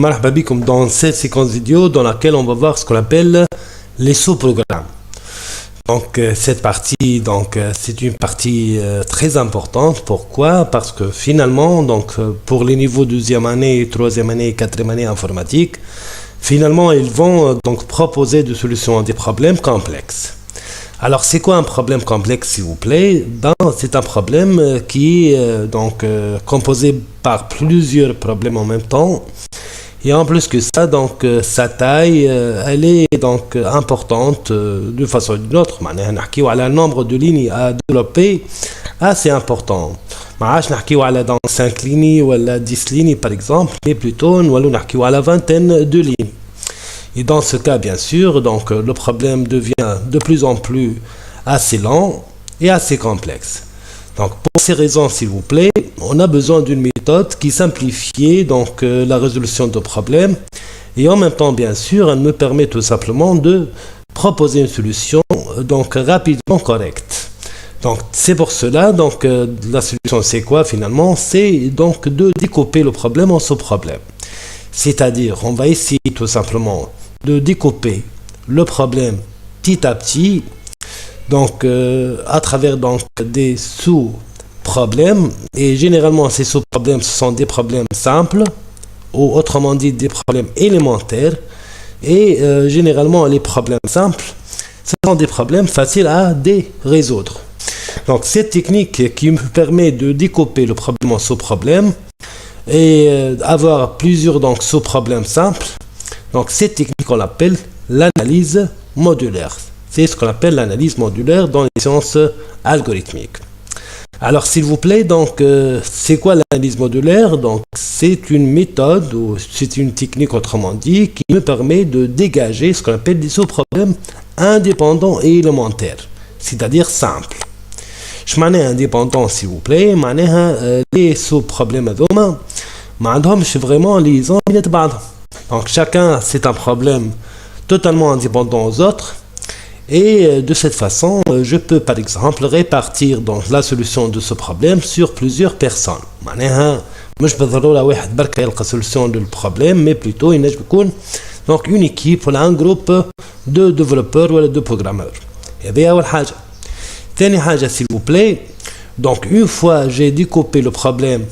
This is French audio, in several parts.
Marhaba bikoum dans cette séquence vidéo dans laquelle on va voir ce qu'on appelle les sous-programmes. Donc cette partie, c'est une partie très importante. Pourquoi? Parce que finalement, pour les niveaux deuxième année, troisième année, quatrième année informatique, finalement ils vont donc proposer des solutions à des problèmes complexes. Alors c'est quoi un problème complexe, s'il vous plaît? C'est un problème qui est composé par plusieurs problèmes en même temps. Et en plus que ça, sa taille, elle est importante d'une façon ou d'une autre. On a un nombre de lignes à développer assez important. On a 5 lignes ou 10 lignes par exemple, mais plutôt on a la vingtaine de lignes. Et dans ce cas, bien sûr, le problème devient de plus en plus assez lent et assez complexe. Donc, pour ces raisons, s'il vous plaît, on a besoin d'une méthode qui simplifie la résolution de problèmes et en même temps, bien sûr, elle me permet tout simplement de proposer une solution rapidement correcte. Donc, c'est pour cela, la solution, c'est quoi finalement? C'est de découper le problème en sous-problèmes. C'est-à-dire, on va essayer tout simplement de découper le problème petit à petit, à travers des sous-problèmes. Et généralement, ces sous-problèmes, ce sont des problèmes simples, ou autrement dit, des problèmes élémentaires. Et généralement, les problèmes simples, ce sont des problèmes faciles à résoudre. Donc, cette technique qui me permet de découper le problème en sous-problèmes, et avoir plusieurs sous-problèmes simples. Donc cette technique on l'appelle l'analyse modulaire. C'est ce qu'on appelle l'analyse modulaire dans les sciences algorithmiques. Alors s'il vous plaît, c'est quoi l'analyse modulaire? C'est une méthode ou c'est une technique autrement dit qui me permet de dégager ce qu'on appelle des sous-problèmes indépendants et élémentaires, c'est-à-dire simples. Je m'en ai indépendant, s'il vous plaît, les sous-problèmes à demain, je suis vraiment liaison. Donc chacun, c'est un problème totalement indépendant aux autres. Et de cette façon, je peux par exemple répartir la solution de ce problème sur plusieurs personnes. مش بالضرورة واحد برك يلقى solution du problème, mais plutôt il يكون une équipe ou un groupe de développeurs ou de programmeurs. هذه أول حاجة. Dernière chose, s'il vous plaît. Donc, une fois j'ai découpé le problème,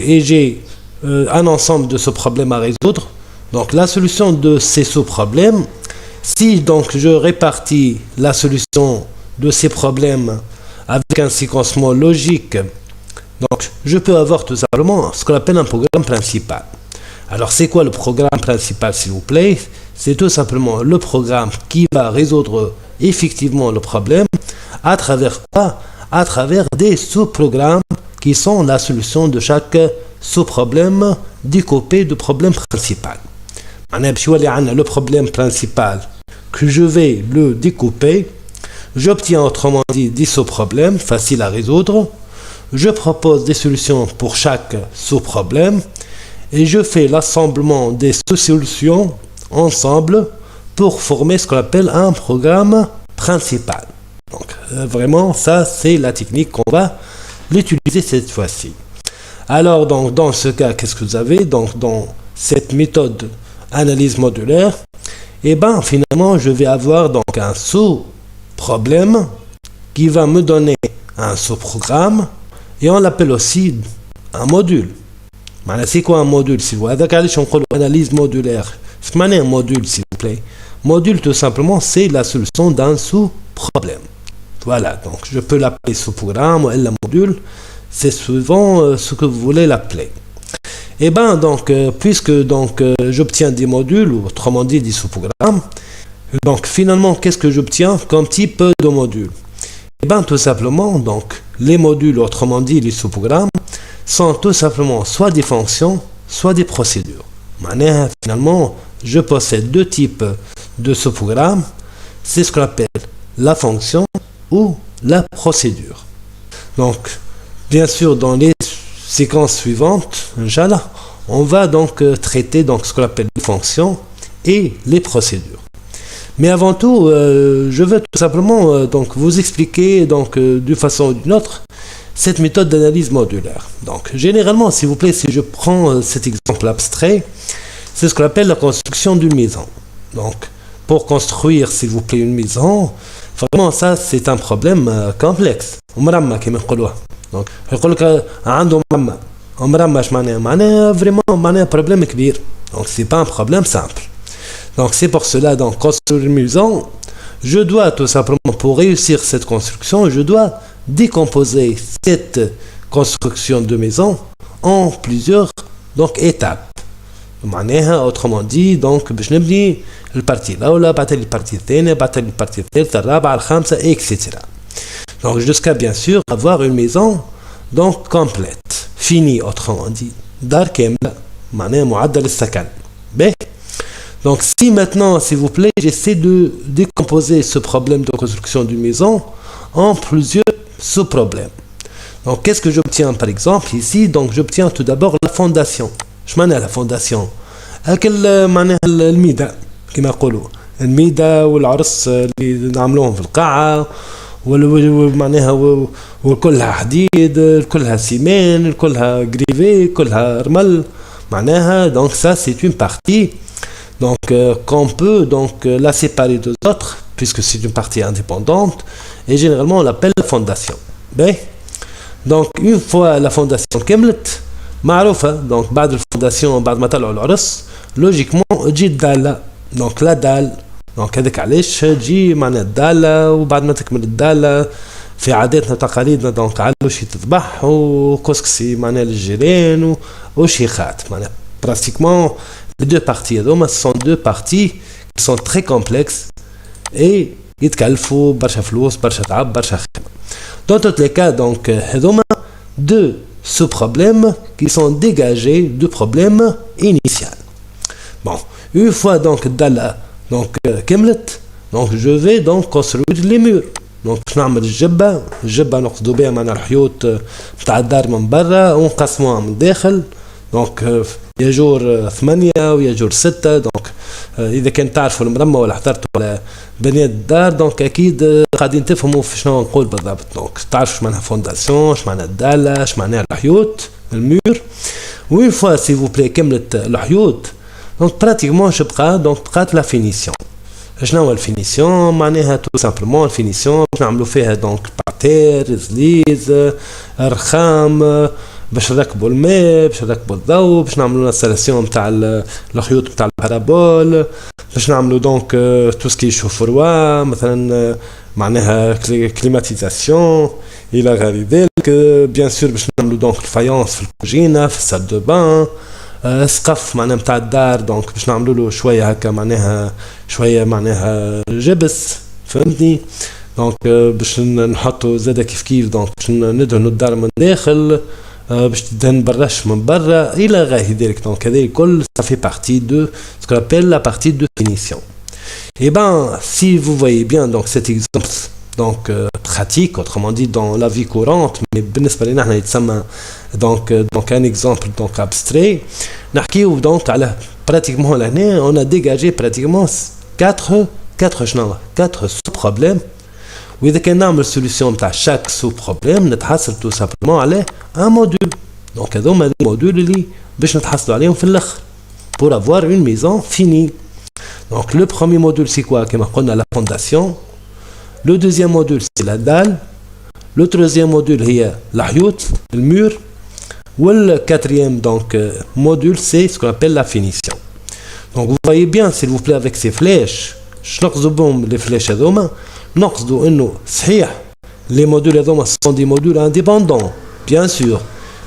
et j'ai un ensemble de ce problème à résoudre, la solution de ces sous-problèmes, si je répartis la solution de ces problèmes avec un séquencement logique, je peux avoir tout simplement ce qu'on appelle un programme principal. Alors, c'est quoi le programme principal, s'il vous plaît? C'est tout simplement le programme qui va résoudre effectivement le problème. À travers quoi? À travers des sous-programmes qui sont la solution de chaque sous-problème découpé du problème principal. Le problème principal que je vais le découper, j'obtiens autrement dit des sous-problèmes faciles à résoudre. Je propose des solutions pour chaque sous-problème et je fais l'assemblement des sous-solutions ensemble pour former ce qu'on appelle un programme principal. Donc vraiment, ça c'est la technique qu'on va l'utiliser cette fois-ci. Alors dans ce cas, qu'est-ce que vous avez? Dans cette méthode analyse modulaire, finalement je vais avoir un sous-problème qui va me donner un sous-programme et on l'appelle aussi un module. C'est quoi un module, s'il vous plaît? Analyse modulaire. C'est un module, s'il vous plaît. Module, tout simplement, c'est la solution d'un sous-problème. Voilà, je peux l'appeler sous-programme ou un module, c'est suivant ce que vous voulez l'appeler. Et puisque j'obtiens des modules, ou autrement dit des sous-programmes, finalement, qu'est-ce que j'obtiens comme type de module? Tout simplement, les modules, autrement dit les sous-programmes, sont tout simplement soit des fonctions, soit des procédures. Finalement, je possède deux types de sous-programmes, c'est ce qu'on appelle la fonction ou la procédure. Bien sûr, dans les séquences suivantes, Inch'Allah, on va traiter ce qu'on appelle les fonctions et les procédures. Mais avant tout, je veux tout simplement vous expliquer d'une façon ou d'une autre cette méthode d'analyse modulaire. Donc, généralement, s'il vous plaît, si je prends cet exemple abstrait, c'est ce qu'on appelle la construction d'une maison. Donc, pour construire, s'il vous plaît, une maison, vraiment ça, c'est un problème complexe. ومرمى كما يقولوها. Donc, يقول لك عنده مرمى. مرمى اش معناها؟ معناها vraiment معناها problème كبير. Donc, c'est pas un problème simple. Donc, c'est pour cela, donc, construire une maison, je dois tout simplement, pour réussir cette construction, je dois décomposer cette construction de maison en plusieurs donc étapes. معناها autrement dit donc باش نبني البارتي الاولى بعد البارتي الثانيه بعد البارتي الثالثه الرابعه الخامسه etc. Donc jusqu'à bien sûr avoir une maison donc complète finie autrement dit دار كامله معناها معدل السكن. Donc si maintenant s'il vous plaît j'essaie de décomposer ce problème de construction d'une maison en plusieurs sous-problèmes. Donc qu'est-ce que j'obtiens par exemple ici? Donc j'obtiens tout d'abord la fondation. اش معناها لا فونداسيون؟ هاكل معناها الميدا كما يقولوا الميدا والعرس اللي نعملوهم في القاعه معناها وكلها حديد كلها سيمان كلها غريفي كلها رمل معناها donc ça c'est une partie donc qu'on peut donc la séparer des autres puisque c'est une partie indépendante et généralement on l'appelle la fondation. Donc une fois la fondation كملت معروفة donc بعد الفونداسيون بعد ما طلعوا العرس لوجيكمون تجي الدالة donc لا دال donc هذاك علاش تجي معناها الدالة وبعد ما تكمل الدالة في عاداتنا وتقاليدنا donc علوشي تذبح وكسكسي معناها للجيران وشيخات معناها pratiquement les deux parties هذوما ce sont deux parties qui sont très complexes et يتكلفوا برشا فلوس برشا تعب برشا خدمة. Dans tous les cas donc هذوما deux sous-problèmes qui sont dégagés du problème initial. Bon, une fois donc Dalla donc كملت donc je vais donc construire les murs. Donc باش نعمل الجبة نقصدوا بها معنا الحيوط بتاع الدار من برا ونقسموها من الداخل. Donc يجور 8 ويجور 6 donc اذا كان تعرفوا المرمى ولا حضرتوا على بنية الدار donc اكيد قاعدين تفهموا في شنو نقول بالضبط. Donc تعرفوا اش معناها فونداسيون اش معناها الدالة اش معناها الحيوط المور. وين فوا سي فو بلاي كملت الحيوط donc pratiquement شبقى donc بقات لا فينيسيون. شنو هو الفينيسيون؟ معناها تو سامبلومون الفينيسيون باش نعملوا فيها donc باتير زليز رخام باش نركبوا الماء باش نركبوا الضوء باش نعملوا انستالاسيون نتاع الخيوط نتاع البارابول باش نعملوا دونك تو سكي شوفروا مثلا معناها كليماتيزاسيون الى غير ذلك. بيان سور باش نعملوا دونك الفايونس في الكوجينه في السال دو بان سقف معناها نتاع الدار دونك باش نعملوا له شويه هكا معناها شويه معناها جبس فهمتني. دونك باش نحطوا زاده كيف دونك باش ندهنوا الدار من داخل باش تدهن بالرش من برا الى غير ذلك. دونك هذا الكل ça fait partie de ce qu'on appelle la partie de finition. Et ben si vous voyez bien donc cet exemple donc pratique autrement dit dans la vie courante mais بالنسبه لنا احنا يتسمى donc un exemple donc abstrait نحكيو donc على pratiquement l'année on a dégagé pratiquement 4 sous-problèmes. وإذا كان نعمل سوليسيون تاع شاك سو بروبليم نتحصل تو سامبلومون على ان موديل. دونك هذوما لي موديل اللي باش نتحصلوا عليهم في الاخر pour avoir une maison finie. Donc le premier module c'est quoi كما قلنا la fondation. Le deuxième module c'est la dalle. Le troisième module هي الحيوط المur. Le quatrième donc module c'est ce qu'on appelle la finition. Donc vous voyez bien s'il vous plaît avec ces flèches شنو نقصدوا بهم les flèches هذوما؟ نقصدوا انه صحيح لي موديل هذوما سون دي موديل انديبوندون بيان سور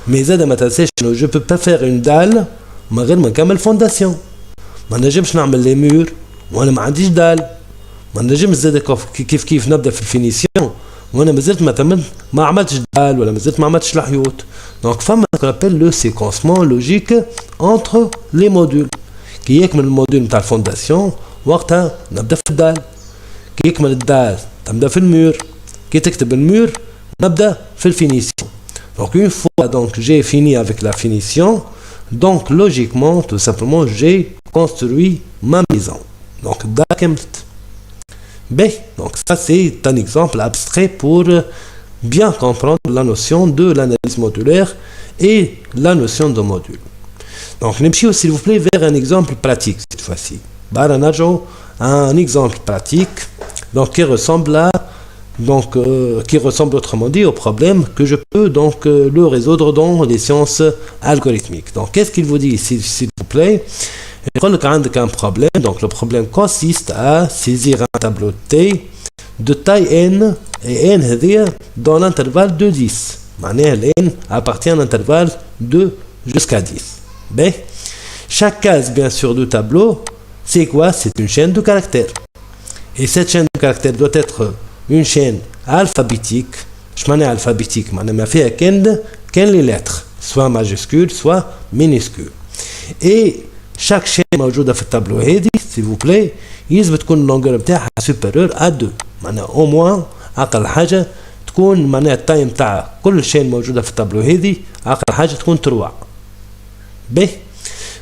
مي زاد ما تنساش انه جو بو با فير اون دال من غير ما نكمل فونداسيون. ما نجمش نعمل لي مور وانا ما عنديش دال. ما نجمش زاد كيف نبدا في الفينيسيون وانا مازلت ما عملتش دال ولا مازلت ما عملتش الحيوط. دونك فما كابيل لو سيكونسمون لوجيك انتر لي موديل كي يكمل الموديل نتاع الفونداسيون وقتها نبدا في الدال. كي يكمل الدال تبدا في المور. كي تكتب المور نبدا في الفينيسيون. Donc une fois donc j'ai fini avec la finition donc logiquement tout simplement j'ai construit ma maison. Donc دار كملت. Donc ça c'est un exemple abstrait pour bien comprendre la notion de l'analyse modulaire et la notion de module. Donc نمشيو s'il vous plaît vers un exemple pratique cette fois-ci. بقى نرجعوا un exemple pratique donc qui ressemble à qui ressemble autrement dit au problème que je peux donc le résoudre dans les sciences algorithmiques. Donc qu'est-ce qu'il vous dit s'il vous plaît? Il y a un problème, donc le problème consiste à saisir un tableau de T de taille n et n dans l'intervalle de 10. معناها n appartient à l'intervalle de jusqu'à 10. B. Chaque case bien sûr du tableau, c'est quoi? C'est une chaîne de caractères. Et cette chaîne de caractères doit être une chaîne alphabétique. Je m'en ai alphabétique, ما فيها كان les lettres, soit majuscules, soit minuscules. Et chaque chaîne موجودة في التابلو هذه s'il vous plaît يلزم تكون اللونجور بتاعها supérieur à 2. معناها au moins أقل حاجة تكون معناها التايم تاع كل chaîne موجودة في التابلو هذه أقل حاجة تكون 3. B.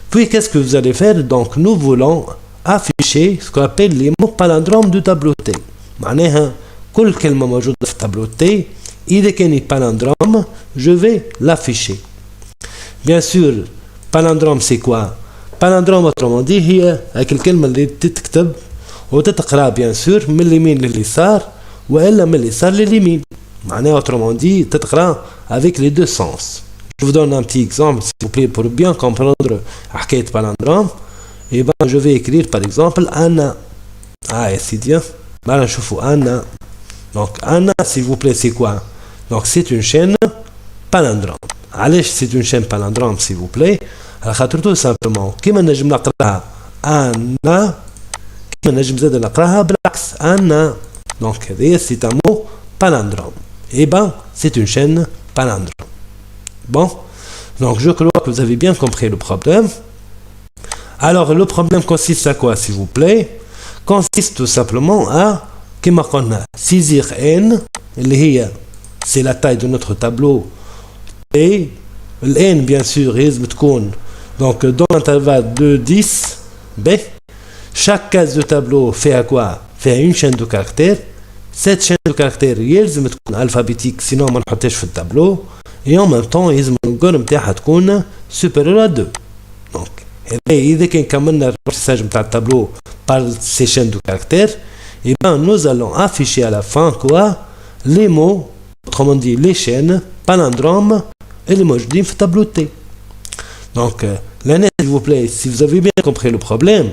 Puis qu'est-ce que vous allez faire? Donc nous voulons afficher ce qu'on appelle les mots palindromes du tableau T. معناها كل كلمة موجودة في التابلو T إذا كان palindrome je vais l'afficher. Bien sûr palindrome c'est quoi? palindrome autrement dit هي هيك الكلمة اللي تتكتب وتتقرأ bien sûr من اليمين لليسار وإلا من اليسار لليمين. معناها autrement dit تتقرأ avec les deux sens. Je vous donne un petit exemple s'il vous plaît pour bien comprendre حكاية palindrome. Et ben je vais écrire par exemple Anna. Ah يا سيدي بقى نشوفوا Anna. Donc Anna s'il vous plaît c'est quoi? Donc c'est une chaîne palindrome. علاش c'est une chaîne palindrome s'il vous plaît? على خاطر tout simplement كيما نجم نقراها Anna كيما نجم زاد نقراها بالعكس Anna. Donc هذايا c'est un mot palindrome. Et ben c'est une chaîne palindrome. Bon, donc je crois que vous avez bien compris le problème. Alors le problème consiste à quoi s'il vous plaît? Consiste tout simplement à كما قلنا saisir n اللي هي c'est la taille de notre tableau et le n bien sûr يلزم تكون donc dans l'intervalle de 10. B. Chaque case de tableau fait à quoi? Fait une chaîne de caractères. Cette chaîne de caractères يلزم تكون alphabétique sinon ما نحطهاش في التابلو et en même temps يلزم الجور نتاعها تكون supérieur à 2. Donc إذا كان كملنا الرصاص نتاع التابلو par ces chaînes de caractères, et ben nous allons afficher à la fin quoi? Les mots, autrement dit les chaînes palindromes et les موجودين في التابلو T. Donc l'année s'il vous plaît si vous avez bien compris le problème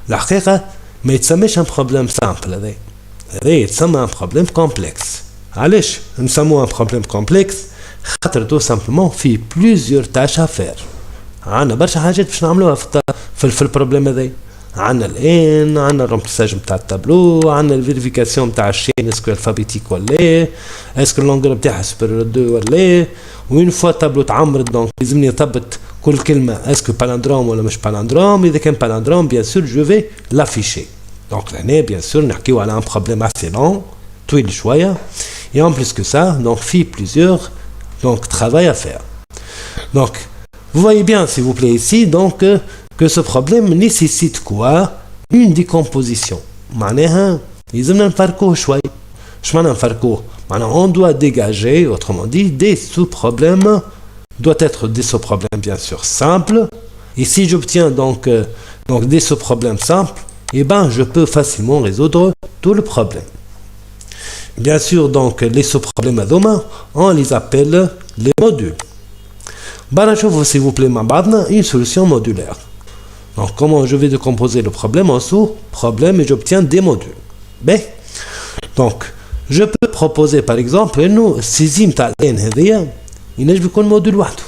الحقيقة ما يتسميش un problème simple هذا يتسمى un problème complexe. علاش نسموه un problème complexe؟ خاطر tout simplement فيه plusieurs tâches à faire. عندنا برشا حاجات باش نعملوها في البروبليم هذا. عندنا الان عندنا الرومبليساج نتاع التابلو عندنا الفيريفيكاسيون نتاع الشين اسكو الفابيتيك ولا اسكو اللونغور نتاعها سوبيريور 2 ولا وين فوا التابلو تعمر دونك لازمني نثبت كل كلمه اسكو بالندروم ولا مش بالندروم. اذا كان بالندروم بيان سور جو في لافيشي. دونك هنا بيان سور نحكيو على ان بروبليم اسي لون طويل شويه et en plus que ça donc في plusieurs donc travail à faire. Donc vous voyez bien s'il vous plaît ici donc que ce problème nécessite quoi? Une décomposition. معناها يلزمنا نفرقوه شوي. اش معناها نفرقوه؟ معناها on doit dégager autrement dit des sous-problèmes doit être des sous-problèmes bien sûr simples. Et si j'obtiens donc des sous-problèmes simples, et ben je peux facilement résoudre tout le problème. Bien sûr donc les sous-problèmes هذوما on les appelle les modules. نشوفوا s'il vous plaît مع بعضنا une solution modulaire. Donc comment je vais décomposer le problème en sous-problèmes et j'obtiens des modules. B. Donc je peux proposer par exemple انه السيزيم تاع n هذيا ينجم يكون موديل وحده.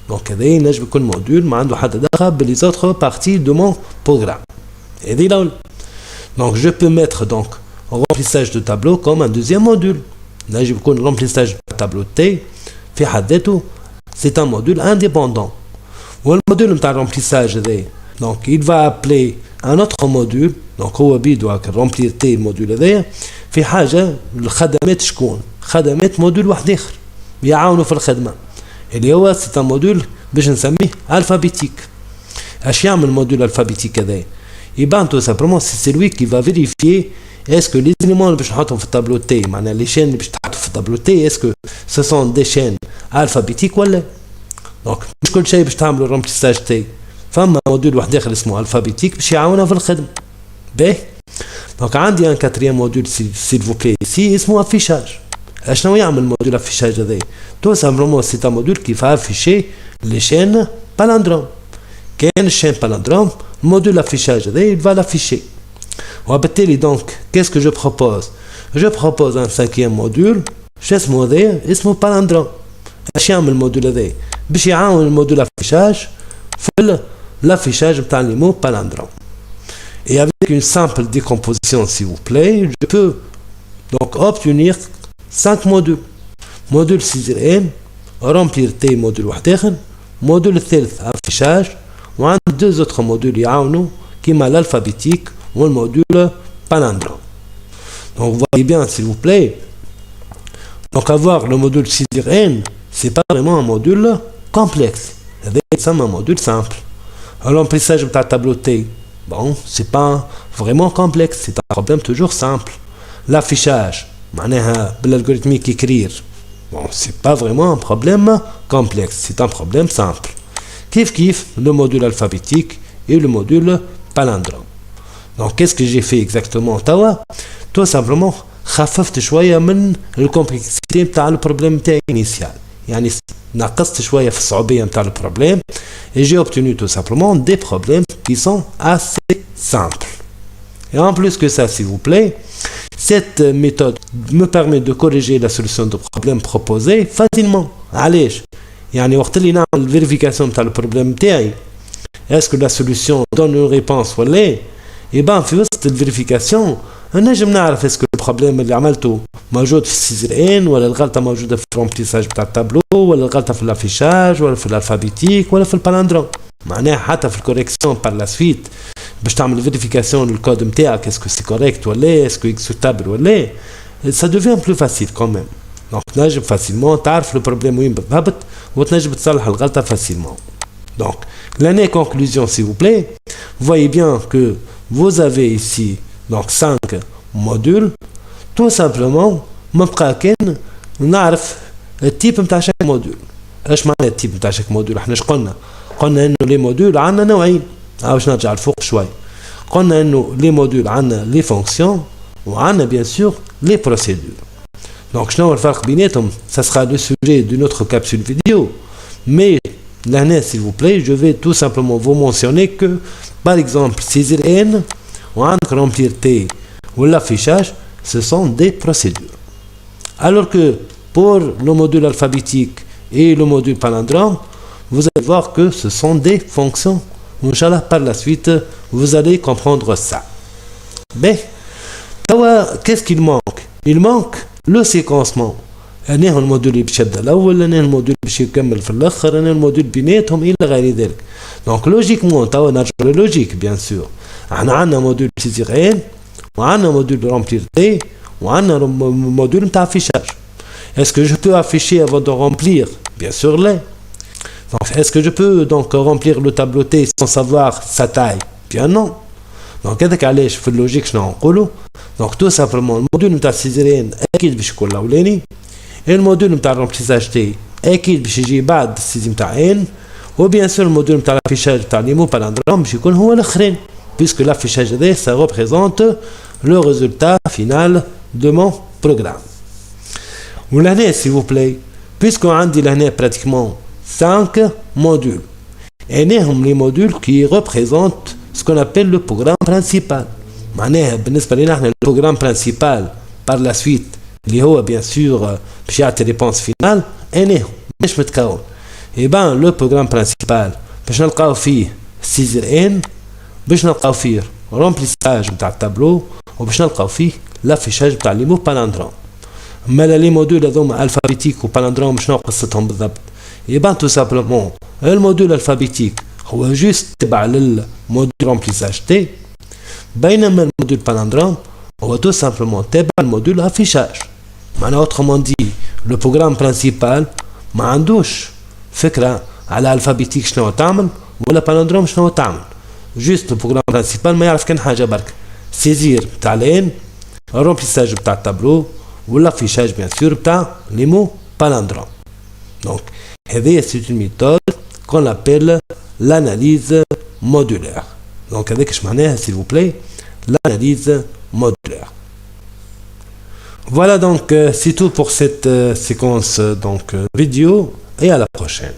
Donc هذا ينجم يكون موديل ما عنده حتى دخل باللي autres parties de mon programme. هذه الأول. Donc je peux mettre donc remplissage de tableau comme un deuxième module. ينجم يكون remplissage de tableau T في حد ذاته c'est un module indépendant. والموديل نتاع remplissage هذا donc il va appeler un autre module. donc هو بيدو remplir T الموديل هذا في حاجة الخدمات شكون؟ خدمات موديل واحد آخر يعاونوا في الخدمة اللي هو c'est un module باش نسميه alphabétique. اش يعمل موديل alphabétique هذا؟ يبان tout simplement c'est celui qui va vérifier est-ce que les éléments اللي باش نحطهم في التابلو تي معناها les chaînes اللي باش تحطوا في التابلو تي est-ce que ce sont des chaînes alphabétiques ولا؟ donc مش كل شيء باش تعملوا remplissage تي فما موديل واحد اخر اسمه الفابيتيك باش يعاوننا في الخدمه. باهي دونك عندي ان كاتريام موديل سيل فو بلاي سي اسمه افيشاج. اشنو يعمل موديل افيشاج هذا؟ تو سامبلومون سي ان موديل كي فا افيشي لي شين بالندروم. كاين الشين بالندروم الموديل افيشاج هذا il va l'afficher. وبالتالي دونك qu'est-ce que je propose? Je propose un cinquième module شو اسمه هذا؟ اسمه بالندروم. اش يعمل الموديل هذا؟ باش يعاون الموديل افيشاج في l'affichage بتاع les mots palindromes. Et avec une simple décomposition s'il vous plaît, je peux donc obtenir 5 modules. Module 6 remplir T module واحد آخر, module الثالث affichage, وعند 2 autres modules يعاونوا كيما l'alphabétique ou le module palindrome. Donc vous voyez bien s'il vous plaît. Donc avoir le module 6 c'est pas vraiment un module complexe. C'est un module simple. L'emplissage de ta tableau T, bon, c'est pas vraiment complexe, c'est un problème toujours simple. L'affichage, l'algorithmique écrire, bon, c'est pas vraiment un problème complexe, c'est un problème simple. Kif, le module alphabétique et le module palindrome. Donc, qu'est-ce que j'ai fait exactement? Tout simplement, خففت شوية من الكومبلكسيتي بتاع البروبلème initial. يعني نقصت شوية في الصعوبية نتاع البروبلème et j'ai obtenu tout simplement des problèmes qui sont assez simples. Et en plus que ça, s'il vous plaît, cette méthode me permet de corriger la solution de problème proposée facilement. علاش؟ يعني وقت اللي نعمل vérification نتاع البروبلème نتاعي est-ce que la solution donne une réponse ولا لا؟ et ben في وسط الفيريفيكاسيون نجم نعرف اسكو البروبليم اللي عملته موجود في السيزرين ولا الغلطه موجوده في الرومبليساج بتاع التابلو ولا الغلطه في الافيشاج ولا في الالفابيتيك ولا في البالندروم. معناها حتى في الكوريكسيون بار لا سويت باش تعمل فيريفيكاسيون للكود نتاعك اسكو سي كوريكت ولا اسكو اكزيكوتابل ولا ça devient plus facile quand même. Donc تنجم فاسيلمون تعرف البروبليم وين بالضبط وتنجم تصلح الغلطه فاسيلمون. Donc l'année conclusion s'il vous plaît, vous voyez bien que vous avez ici donc 5 modules. Tout simplement ما بقى كان نعرف التيب نتاع شاك موديول. اش معنى التيب نتاع شاك موديول؟ احنا اش قلنا انه لي موديول عندنا نوعين. باش نرجع الفوق شوي. قلنا انه لي موديول عندنا لي فونكسيون وعندنا بيان سور لي بروسيدور. دونك شنو الفرق بيناتهم؟ ça sera le sujet d'une autre capsule vidéo. Mais là, s'il vous plaît, je vais tout simplement vous mentionner que par exemple saisir N ou remplir T ou l'affichage, ce sont des procédures. Alors que pour le module alphabétique et le module palindrome, vous allez voir que ce sont des fonctions. Inch'Allah, par la suite, vous allez comprendre ça. Mais, qu'est-ce qu'il manque? Il manque le séquencement. أنا الموديل اللي باش يبدا الأول، أنا الموديل باش يكمل في الآخر، أنا الموديل بيناتهم إلى غير ذلك. دونك لوجيكمون توا نرجع للوجيك بيان سور. احنا عندنا موديل سيزير ان وعندنا موديل رومبلير تي وعندنا موديل نتاع افيشاج. Est-ce que je peux afficher avant de remplir? Bien sûr là. Donc est-ce que je peux donc remplir le tableau T sans savoir sa taille? Bien non. Donc هذاك علاش في اللوجيك شنو نقولوا؟ دونك تو سامبلومون الموديل نتاع السيزيرين اكيد باش يكون الاولاني، الموديل نتاع الرومبليساج تي اكيد باش يجي بعد السيزي نتاع ان، وبيان سور الموديل نتاع الافيشاج تاع لي مو بالندروم باش يكون هو الاخرين، puisque l'affichage هذا ça représente le résultat final de mon programme. ولهنا s'il vous plaît, puisque عندي لهنا pratiquement 5 modules. هناهم les modules qui représentent ce qu'on appelle le programme principal. معناها بالنسبة لنا احنا البروغرام principal par la suite اللي هو بيان سور باش يعطي ريبونس فينال هناهم مش متكون. يبان لو بروغرام principal باش نلقاو فيه سيزر ان، باش نلقاو فيه رومبليساج نتاع التابلو، وباش نلقاو فيه لافيشاج نتاع لي مو بالندروم. اما لي موديول هذوما الفابيتيك وبالندروم شنو قصتهم بالضبط؟ يبان تو سامبلومون الموديول الفابيتيك هو جوست تبع للموديول رومبليساج تي، بينما الموديول بالندروم هو تو سامبلومون تبع الموديول افيشاج. معناها اوترومون دي لو بروغرام برينسيبال ما عندوش فكره على الفابيتيك شنو تعمل ولا بالندروم شنو تعمل، جوست البروغرام برينسيبال ما يعرف كان حاجه برك سيزير بتاع الان، رومبليساج بتاع التابلو، ولا افيشاج بيان سور بتاع لي مو بالندروم. دونك هذه سي اون ميثود qu'on appelle l'analyse modulaire. Donc avec je s'il vous plaît, l'analyse modulaire. Voilà donc c'est tout pour cette séquence vidéo et à la prochaine.